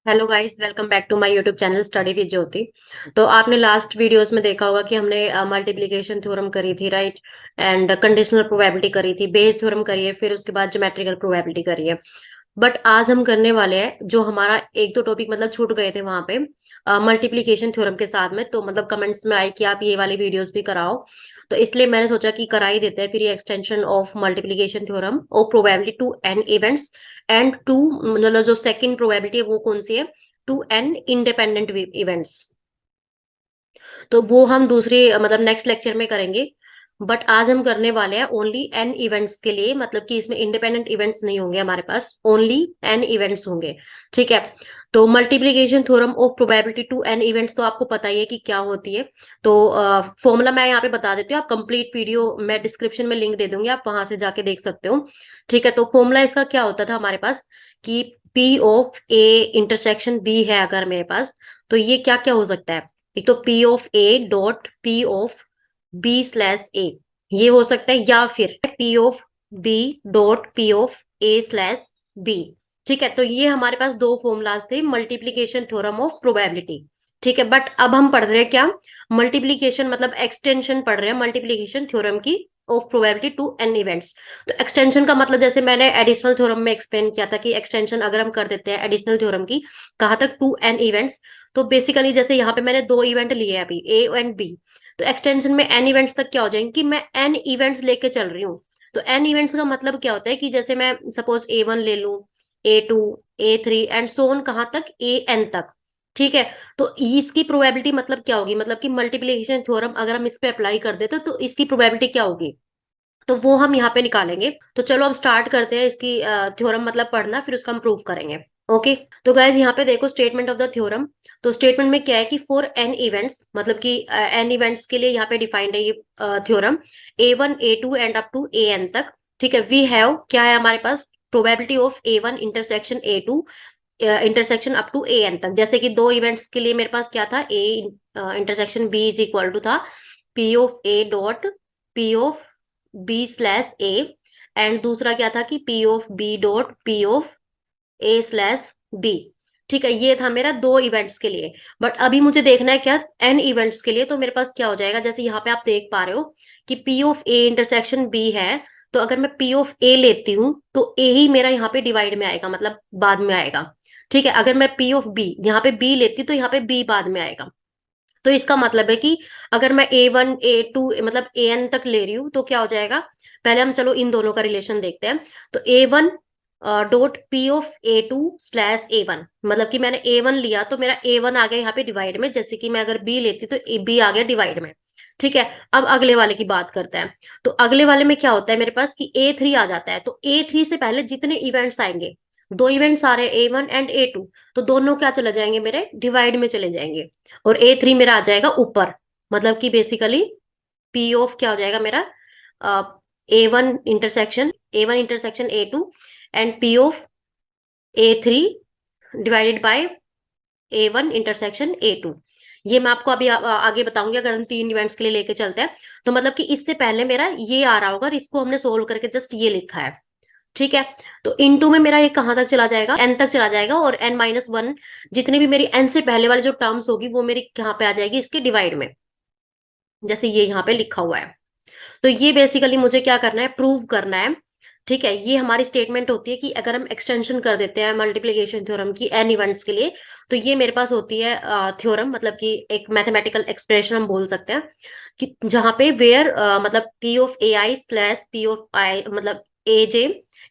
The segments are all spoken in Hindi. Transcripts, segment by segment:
Hello guys, welcome back to my YouTube channel study with Jyoti. तो आपने लास्ट वीडियोस में देखा होगा कि हमने मल्टीप्लिकेशन थ्योरम करी थी, राइट। एंड कंडीशनल प्रोबेबिलिटी करी थी, बेस थ्योरम करी है, फिर उसके बाद ज्योमेट्रिकल प्रोबेबिलिटी करी है। बट आज हम करने वाले हैं जो हमारा एक दो टॉपिक मतलब छूट गए थे वहां पे मल्टीप्लिकेशन थ्योरम के साथ में। तो मतलब कमेंट्स में आई कि आप ये वाली वीडियोस भी कराओ, तो इसलिए मैंने सोचा कि करा ही देते हैं फिर ये एक्सटेंशन ऑफ मल्टीप्लिकेशन थ्योरम और probability to n events and two, मतलब जो सेकंड प्रोबेबिलिटी है वो कौन सी है, टू एन इंडिपेंडेंट इवेंट्स। तो वो हम दूसरे मतलब नेक्स्ट लेक्चर में करेंगे। बट आज हम करने वाले हैं ओनली एन इवेंट्स के लिए, मतलब कि इसमें इंडिपेंडेंट इवेंट्स नहीं होंगे हमारे पास, ओनली एन इवेंट्स होंगे। ठीक है। तो multiplication theorem of probability to n events तो आपको पता ही है कि क्या होती है। तो फॉर्मूला मैं यहाँ पे बता देती हूँ, आप कंप्लीट वीडियो मैं डिस्क्रिप्शन में लिंक दे दूंगी, आप वहां से जाके देख सकते हो। ठीक है। तो फॉर्मूला इसका क्या होता था हमारे पास कि P of A intersection B है अगर मेरे पास, तो ये क्या क्या हो सकता है। एक तो P of A dot P of B slash A, ये हो सकता है, या फिर P of B dot P of A slash B. ठीक है। तो ये हमारे पास दो फॉर्मूलाज थे मल्टीप्लीकेशन थ्योरम ऑफ प्रोबेबिलिटी। ठीक है। बट अब हम पढ़ रहे हैं क्या, मल्टीप्लीकेशन मतलब एक्सटेंशन पढ़ रहे हैं मल्टीप्लीकेशन थ्योरम की of probability to n events. तो एक्सटेंशन का मतलब जैसे मैंने एडिशनल थ्योरम में एक्सप्लेन किया था कि एक्सटेंशन अगर हम कर देते हैं एडिशनल थ्योरम की, कहाँ तक, टू एन इवेंट्स। तो बेसिकली जैसे यहाँ पे मैंने दो इवेंट लिए हैं अभी, ए एंड बी, तो एक्सटेंशन में एन इवेंट्स तक क्या हो जाएंगे कि मैं एन इवेंट्स लेके चल रही हूँ। तो एन इवेंट्स का मतलब क्या होता है कि जैसे मैं सपोज ए वन ले लूं, A two, A three and so on, कहाँ तक, ए एन तक। ठीक है। तो इसकी प्रोबेबिलिटी मतलब क्या होगी, मतलब कि मल्टीप्लिकेशन थ्योरम अगर हम इस पे अप्लाई कर देते तो इसकी प्रोबेबिलिटी क्या होगी, तो वो हम यहाँ पे निकालेंगे। तो चलो अब स्टार्ट करते हैं इसकी थ्योरम मतलब पढ़ना, फिर उसका हम प्रूव करेंगे। ओके। तो गाइज यहाँ पे देखो स्टेटमेंट ऑफ द थ्योरम। तो स्टेटमेंट में क्या है कि फॉर एन इवेंट्स, मतलब कि एन इवेंट्स के लिए यहाँ पे डिफाइंड है ये theorem, A one A two and up to A n तक। ठीक है। वी हैव क्या है हमारे पास, probability of A one intersection A two intersection up to A n तक। जैसे कि दो इवेंट्स के लिए मेरे पास क्या था, A intersection B is equal to था P of A dot P of B slash A, and दूसरा क्या था कि P of B dot P of A slash B. ठीक है। ये था मेरा दो इवेंट्स के लिए। बट अभी मुझे देखना है क्या, एन इवेंट्स के लिए। तो मेरे पास क्या हो जाएगा, जैसे यहाँ पे आप देख पा रहे हो कि P of A intersection B है, तो अगर मैं पी ऑफ ए लेती हूँ तो ए ही मेरा यहाँ पे डिवाइड में आएगा, मतलब बाद में आएगा। ठीक है। अगर मैं पी ऑफ बी यहाँ पे बी लेती हूँ तो यहाँ पे बी बाद में आएगा। तो इसका मतलब है कि अगर मैं ए वन ए टू मतलब ए एन तक ले रही हूँ तो क्या हो जाएगा, पहले हम चलो इन दोनों का रिलेशन देखते हैं। तो A one dot P of A two slash A one, मतलब कि मैंने ए वन लिया तो मेरा ए वन आ गया यहाँ पे डिवाइड में, जैसे कि मैं अगर बी लेती तो ए बी आ गया डिवाइड में। ठीक है। अब अगले वाले की बात करते हैं। तो अगले वाले में क्या होता है मेरे पास कि ए थ्री आ जाता है। तो ए थ्री से पहले जितने इवेंट्स आएंगे, दो इवेंट्स आ रहे हैं ए वन एंड ए टू, तो दोनों क्या चले जाएंगे, मेरे डिवाइड में चले जाएंगे। और ए थ्री मेरा आ जाएगा ऊपर, मतलब कि बेसिकली पी ऑफ क्या हो जाएगा मेरा, A one intersection A two and P of A three divided by A one intersection A two. ये मैं आपको अभी आगे बताऊंगी अगर हम तीन इवेंट्स के लिए लेके चलते हैं। तो मतलब कि इससे पहले मेरा ये आ रहा होगा और इसको हमने सोल्व करके जस्ट ये लिखा है। ठीक है। तो इन टू में मेरा ये कहां तक चला जाएगा, एन तक चला जाएगा, और एन माइनस वन जितनी भी मेरी एन से पहले वाली जो टर्म्स होगी वो मेरी कहाँ पे आ जाएगी, इसके डिवाइड में, जैसे ये यहाँ पे लिखा हुआ है। तो ये बेसिकली मुझे क्या करना है, प्रूव करना है। ठीक है। ये हमारी स्टेटमेंट होती है कि अगर हम एक्सटेंशन कर देते हैं मल्टीप्लिकेशन थ्योरम की एन इवेंट्स के लिए, तो ये मेरे पास होती है थ्योरम, मतलब कि एक मैथमेटिकल एक्सप्रेशन हम बोल सकते हैं कि जहां पे वेयर मतलब P of A I slash P of I मतलब A J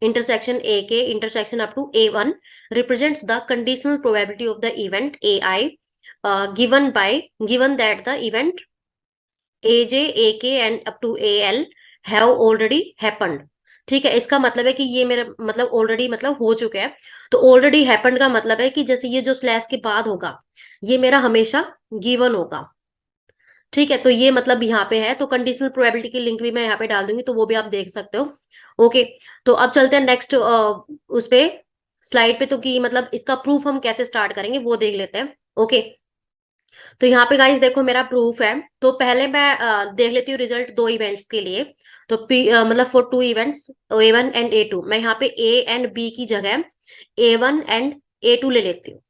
intersection A K intersection up to A one represents the conditional probability of the event AI given that the event AJ AK and up to AL have already happened। ठीक है। इसका मतलब है कि ये मेरा मतलब ऑलरेडी मतलब हो चुका है। तो ऑलरेडी हैपेंड का मतलब है कि जैसे ये जो स्लैश के बाद होगा ये मेरा हमेशा गिवन होगा। ठीक है। तो ये मतलब यहाँ पे है, तो कंडीशनल प्रोबेबिलिटी की लिंक भी मैं यहाँ पे डाल दूंगी, तो वो भी आप देख सकते हो। ओके। तो अब चलते हैं नेक्स्ट उस पे स्लाइड पे, तो कि मतलब इसका प्रूफ हम कैसे स्टार्ट करेंगे वो देख लेते हैं। ओके। तो यहाँ पे गाइस देखो मेरा प्रूफ है। तो पहले मैं देख लेती हूँ रिजल्ट दो इवेंट्स के लिए। तो मतलब for two events A one and A two, मैं यहाँ पे ए एंड बी की जगह A one and A two ले लेती हूँ।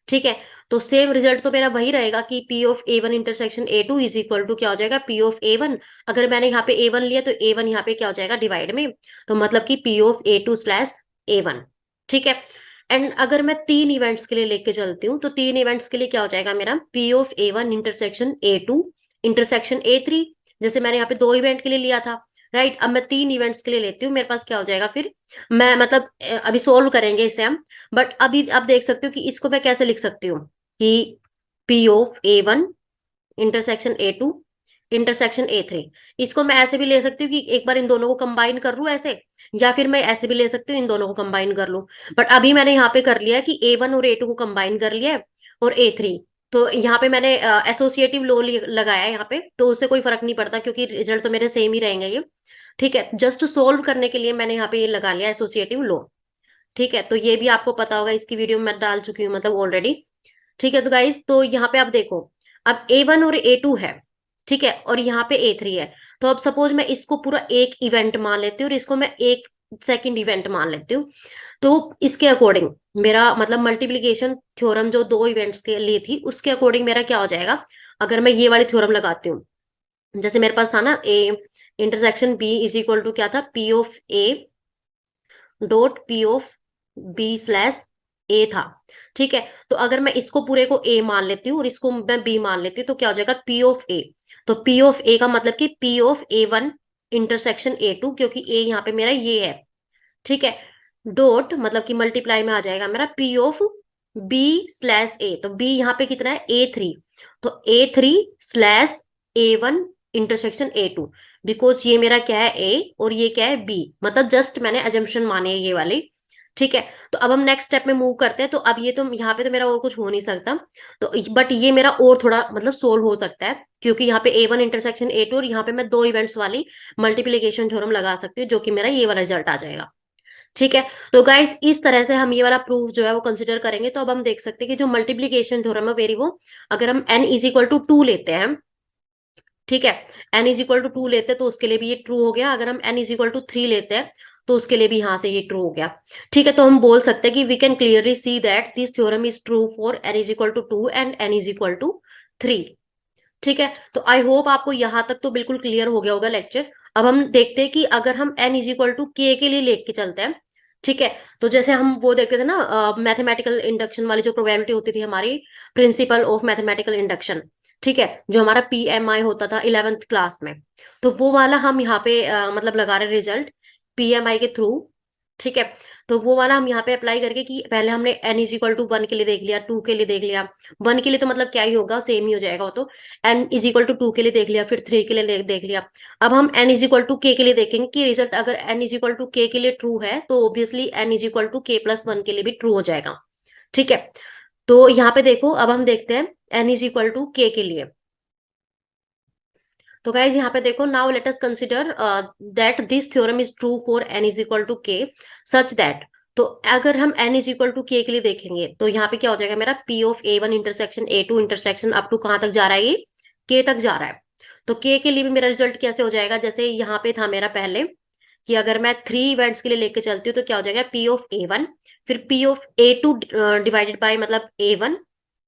ठीक है। तो सेम रिजल्ट तो मेरा वही रहेगा कि P of A one intersection A two is equal to क्या हो जाएगा, पी ऑफ ए वन। अगर मैंने यहाँ पे ए वन लिया तो ए वन यहाँ पे क्या हो जाएगा, डिवाइड में, तो मतलब कि P of A two slash A one. ठीक है। एंड अगर मैं 3 इवेंट्स के लिए लेके चलती हूँ तो 3 इवेंट्स के लिए क्या हो जाएगा मेरा, P of A one intersection A two intersection A three. जैसे मैंने यहाँ पे 2 इवेंट के लिए लिया था, राइट। अब मैं 3 इवेंट्स के लिए लेती हूँ, मेरे पास क्या हो जाएगा फिर, मैं मतलब अभी सोल्व करेंगे इसे हम, बट अभी आप देख सकते हो कि इसको मैं कैसे लिख सकती हूँ कि P of A one intersection A two intersection A three. इसको मैं ऐसे भी ले सकती हूँ कि एक बार इन दोनों को कंबाइन कर लूँ ऐसे, या फिर मैं ऐसे भी ले सकती हूँ इन दोनों को कंबाइन कर लूँ। बट अभी मैंने यहाँ पे कर लिया है कि ए वन और ए टू को कंबाइन कर लिया है, और ए थ्री। तो यहाँ पे मैंने एसोसिएटिव लो लगाया है यहाँ पे, तो उससे कोई फर्क नहीं पड़ता क्योंकि रिजल्ट तो मेरे सेम ही रहेंगे ये। ठीक है, जस्ट सोल्व करने के लिए मैंने यहाँ पे ये लगा लिया एसोसिएटिव लो। ठीक है, तो ये भी आपको पता होगा, इसकी वीडियो मैं डाल चुकी हूँ मतलब ऑलरेडी। ठीक है, तो गाइज तो यहाँ पे आप देखो, अब ए वन और ए टू है, ठीक है, और यहाँ पे ए थ्री है। तो अब सपोज मैं इसको पूरा एक इवेंट मान लेती हूँ और इसको मैं एक सेकंड इवेंट मान लेती हूँ। तो इसके अकॉर्डिंग मेरा मतलब मल्टीप्लीकेशन थ्योरम जो 2 इवेंट्स के लिए थी उसके अकॉर्डिंग मेरा क्या हो जाएगा, अगर मैं ये वाली थ्योरम लगाती हूँ। जैसे मेरे पास था ना, A intersection B is equal to क्या था, P of A dot P of B slash A था। ठीक है, तो अगर मैं इसको पूरे को ए मान लेती हूँ और इसको मैं बी मान लेती हूँ तो क्या हो जाएगा, पी ऑफ ए। तो पी ऑफ ए का मतलब कि P of A one intersection A two, क्योंकि ए यहाँ पे मेरा ये है। ठीक है, डॉट मतलब कि मल्टीप्लाई में आ जाएगा मेरा P of B slash A. तो बी यहाँ पे कितना है, ए थ्री। तो A three slash A one intersection A two, because ये मेरा क्या है, ए और ये क्या है, बी। मतलब जस्ट मैंने अजम्पशन माने है ये वाली। ठीक है, तो अब हम नेक्स्ट स्टेप में मूव करते हैं। तो अब ये तो यहाँ पे तो मेरा और कुछ हो नहीं सकता, तो बट ये मेरा और थोड़ा मतलब सोल्व हो सकता है, क्योंकि यहाँ पे ए वन इंटरसेक्शन ए टू और यहाँ पे मैं 2 इवेंट्स वाली मल्टीप्लीकेशन थ्योरम लगा सकती हूँ, जो कि मेरा ये वाला रिजल्ट आ जाएगा। ठीक है, तो गाइस इस तरह से हम ये वाला प्रूफ जो है वो कंसिडर करेंगे। तो अब हम देख सकते हैं कि जो मल्टीप्लीकेशन थ्योरम है वेरी वो, अगर हम n इज इक्वल टू 2 लेते हैं, ठीक है, n इज इक्वल टू 2 लेते हैं तो उसके लिए भी ये ट्रू हो गया। अगर हम n इज इक्वल टू 3 लेते हैं तो उसके लिए भी यहां से ये ट्रू हो गया। ठीक है, तो हम बोल सकते हैं कि we can clearly see that this theorem is true for n is equal to 2 and n is equal to 3। ठीक है, तो आई होप आपको यहां तक तो बिल्कुल क्लियर हो गया होगा लेक्चर। अब हम देखते हैं कि अगर हम n is equal to k के लिए लेके चलते हैं, ठीक है, तो जैसे हम वो देखते थे ना मैथमेटिकल इंडक्शन वाली जो प्रोबेबिलिटी होती थी हमारी, प्रिंसिपल ऑफ मैथमेटिकल इंडक्शन, ठीक है, जो हमारा पीएमआई होता था 11th क्लास में। तो वो वाला हम यहाँ पे मतलब लगा रहे रिजल्ट पीएमआई के थ्रू। ठीक है, तो वो वाला हम यहाँ पे अप्लाई करके कि पहले हमने n इज इक्वल टू 1 के लिए देख लिया, 2 के लिए देख लिया। 1 के लिए तो मतलब क्या ही होगा, सेम ही हो जाएगा वो तो। n इज इक्वल टू 2 के लिए देख लिया, फिर 3 के लिए देख लिया। अब हम n is equal to k के लिए देखेंगे कि रिजल्ट अगर n is equal to k के लिए ट्रू है तो obviously n is equal to k plus 1 के लिए भी ट्रू हो जाएगा। ठीक है, तो यहाँ पे देखो, अब हम देखते हैं n is equal to k के लिए। तो गाइज यहाँ पे देखो, now let us consider that this theorem is true for n is equal to k such that. तो अगर हम n is equal to k के लिए देखेंगे तो यहाँ पे क्या हो जाएगा मेरा, p of a one intersection a two intersection up to कहाँ तक जा रहा है, ये k तक जा रहा है। तो k के लिए भी मेरा रिजल्ट कैसे हो जाएगा, जैसे यहाँ पे था मेरा पहले कि अगर मैं 3 इवेंट्स के लिए लेके चलती हूँ तो क्या हो जाएगा, p ऑफ a वन, फिर p of a two divided by मतलब a वन,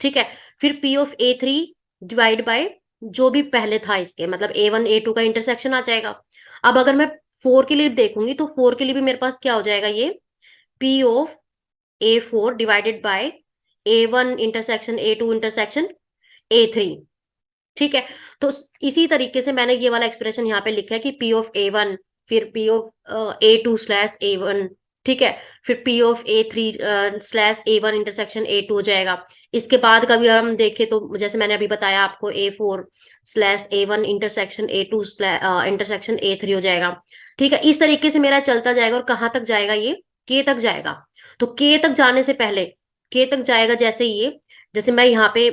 ठीक है, फिर p of a three divide by जो भी पहले था इसके, मतलब ए वन ए टू का इंटरसेक्शन आ जाएगा। अब अगर मैं 4 के लिए देखूंगी तो 4 के लिए भी मेरे पास क्या हो जाएगा, ये P of A four divided by A one intersection A two intersection A three. ठीक है, तो इसी तरीके से मैंने ये वाला एक्सप्रेशन यहाँ पे लिखा है कि पी ऑफ ए वन, फिर P of A two slash A one, ठीक है, फिर P of A three slash A one intersection A two हो जाएगा। इसके बाद कभी अगर हम देखें तो जैसे मैंने अभी बताया आपको, A four slash A one intersection A two intersection A three हो जाएगा। ठीक है, इस तरीके से मेरा चलता जाएगा और कहाँ तक जाएगा, ये के तक जाएगा। तो के तक जाने से पहले, के तक जाएगा जैसे ये, जैसे मैं यहाँ पे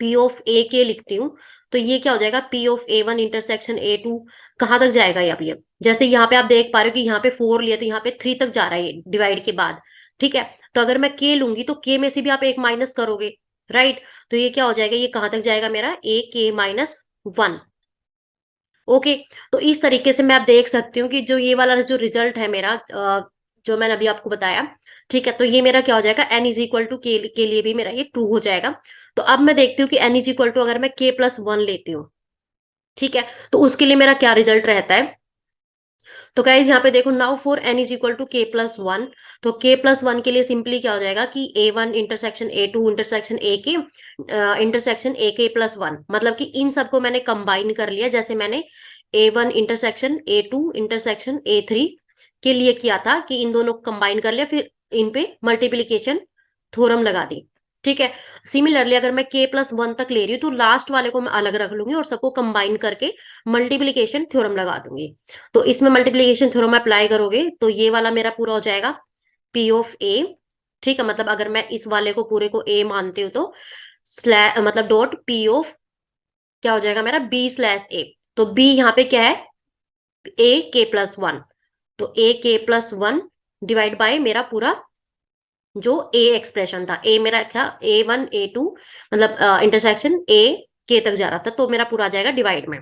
पी ऑफ ए के लिखती हूँ तो ये क्या हो जाएगा, P of A one intersection A two कहाँ तक जाएगा ये, अब ये जैसे यहाँ पे आप देख पा रहे हो कि यहाँ पे 4 लिया तो यहाँ पे 3 तक जा रहा है ये डिवाइड के बाद। ठीक है, तो अगर मैं के लूंगी तो के में से भी आप एक माइनस करोगे, राइट, तो ये क्या हो जाएगा, ये कहाँ तक जाएगा मेरा, ए के माइनस 1। ओके, तो इस तरीके से मैं आप देख सकती हूँ कि जो ये वाला जो रिजल्ट है मेरा जो मैंने अभी आपको बताया ठीक है, तो ये मेरा क्या हो जाएगा, n इज इक्वल टू के लिए भी मेरा ये ट्रू हो जाएगा। तो अब मैं देखती हूँ कि n इज इक्वल टू अगर मैं k+1 लेती हूँ, ठीक है, तो उसके लिए मेरा क्या रिजल्ट रहता है। तो गाइज यहाँ पे देखो, now for n is equal to k+1, तो k+1 के लिए सिंपली क्या हो जाएगा कि a1 intersection a2 intersection a के इंटरसेक्शन a k+1, मतलब कि इन सबको मैंने कंबाइन कर लिया, जैसे मैंने a1 intersection a2 intersection a3 के लिए किया था कि इन दोनों को कंबाइन कर लिया, फिर इन पे मल्टीप्लीकेशन थ्योरम लगा दी। ठीक है, सिमिलरली अगर मैं k+1 तक ले रही हूँ तो लास्ट वाले को मैं अलग रख लूंगी और सबको कंबाइन करके मल्टीप्लीकेशन थ्योरम लगा दूंगी। तो इसमें मल्टीप्लीकेशन थ्योरम अप्लाई करोगे तो ये वाला मेरा पूरा हो जाएगा P ऑफ A। ठीक है, मतलब अगर मैं इस वाले को पूरे को A मानती हूँ तो मतलब डॉट P ऑफ क्या हो जाएगा मेरा B/A। तो B यहाँ पे क्या है, A k+1, तो A k+1 डिवाइड बाय मेरा पूरा जो A एक्सप्रेशन था, A मेरा था A1 A2, मतलब इंटरसेक्शन A K तक जा रहा था, तो मेरा पूरा आ जाएगा डिवाइड में।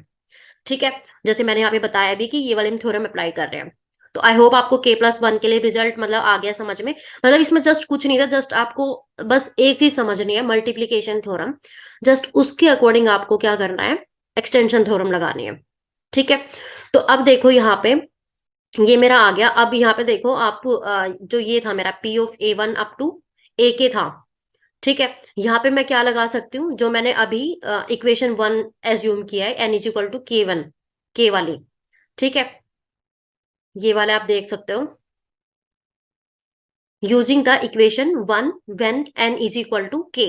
ठीक है, जैसे मैंने यहाँ पे बताया भी कि ये वाले हम थ्योरम अप्लाई कर रहे हैं। तो आई होप आपको k+1 के लिए रिजल्ट मतलब आ गया समझ में। मतलब इसमें जस्ट कुछ नहीं था, जस्ट आपको बस एक चीज समझनी है, मल्टीप्लीकेशन थ्योरम, जस्ट उसके अकॉर्डिंग आपको क्या करना है, एक्सटेंशन थ्योरम लगानी है। ठीक है, तो अब देखो यहाँ पे ये मेरा आ गया। अब यहाँ पे देखो आप जो ये था मेरा P of A1 up to A के था। ठीक है, यहाँ पे मैं क्या लगा सकती हूँ, जो मैंने अभी इक्वेशन 1 एज्यूम किया है, n is equal to k1, k वाली। ठीक है, ये वाले आप देख सकते हो, using the equation 1 when n is equal to k।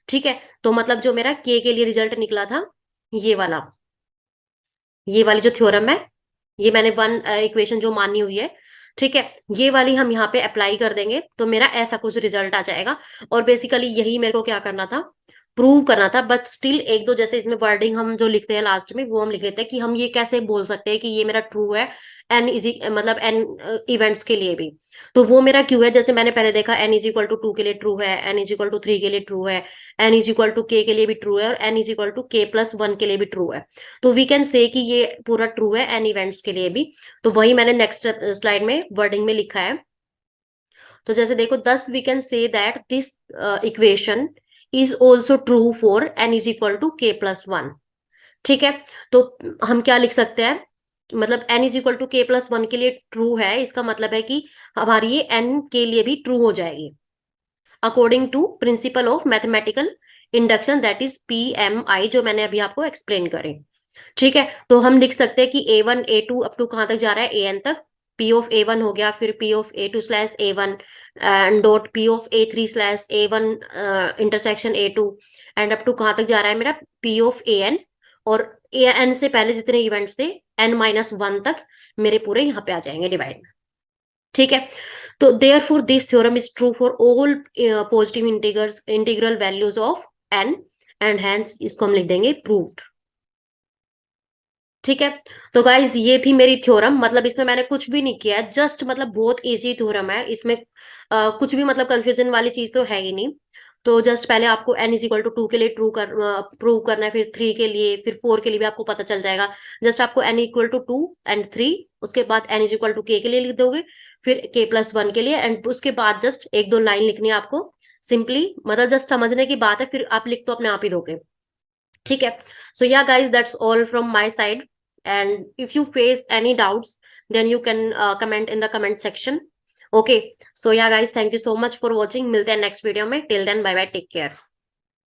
ठीक है, तो मतलब जो मेरा k के लिए रिजल्ट निकला था, ये वाला, ये वाली जो थ्योरम है, ये मैंने वन इक्वेशन जो मानी हुई है, ठीक है, ये वाली हम यहाँ पे अप्लाई कर देंगे तो मेरा ऐसा कुछ रिजल्ट आ जाएगा। और बेसिकली यही मेरे को क्या करना था, प्रूव करना था। बट स्टिल एक दो जैसे इसमें वर्डिंग हम जो लिखते हैं लास्ट में, वो हम लिख लेते हैं कि हम ये कैसे बोल सकते हैं कि ये मेरा ट्रू है एन इजी मतलब एन इवेंट्स के लिए भी। तो वो मेरा क्यों है, जैसे मैंने पहले देखा n इज इक्वल टू 2 के लिए ट्रू है, n इज इक्वल टू 3 के लिए ट्रू है, n is equal to k के लिए भी ट्रू है, और n is equal to k+1 के लिए भी ट्रू है। तो वी कैन से कि ये पूरा ट्रू है एन इवेंट्स के लिए भी। तो वही मैंने नेक्स्ट स्लाइड में वर्डिंग में लिखा है। तो जैसे देखो, thus we can say that this equation is also true for n is equal to k+1। ठीक है, तो हम क्या लिख सकते हैं, मतलब n is equal to k+1 के लिए ट्रू है, इसका मतलब है कि हमारी ये n के लिए भी ट्रू हो जाएगी according to principle of mathematical induction, that is PMI, जो मैंने अभी आपको एक्सप्लेन करे। ठीक है, तो हम लिख सकते हैं कि A1 A2 अप टू कहां तक जा रहा है, AN तक। P ऑफ A1 हो गया, फिर P of A2/A1 and dot P of A3/A1 intersection A2, and up to कहां तक जा रहा है मेरा P ऑफ AN, और AN से पहले जितने इवेंट्स थे n-1 तक मेरे पूरे यहाँ पे आ जाएंगे डिवाइड में। ठीक है, तो therefore this theorem is true for all positive integral values of n, and hence इसको हम लिख देंगे प्रूव्ड। ठीक है, तो गाइज ये थी मेरी थ्योरम, मतलब इसमें मैंने कुछ भी नहीं किया है, जस्ट मतलब बहुत इजी थ्योरम है, इसमें कुछ भी मतलब कंफ्यूजन वाली चीज तो है ही नहीं। तो जस्ट पहले आपको n इज इक्वल टू 2 के लिए प्रूव करना है, फिर 3 के लिए, फिर 4 के लिए भी आपको पता चल जाएगा। जस्ट आपको n इक्वल टू 2 एंड 3, उसके बाद n is equal to k के लिए लिख दोगे, फिर k+1 के लिए, एंड उसके बाद जस्ट एक दो लाइन लिखनी है आपको सिंपली, मतलब जस्ट समझने की बात है, फिर आप लिख तो अपने आप ही दोगे। ठीक है, so yeah guys, that's all from my side, and if you face any doubts then you can comment in the comment section. Okay, so yeah guys, thank you so much for watching, मिलते हैं next video में, till then bye bye, take care.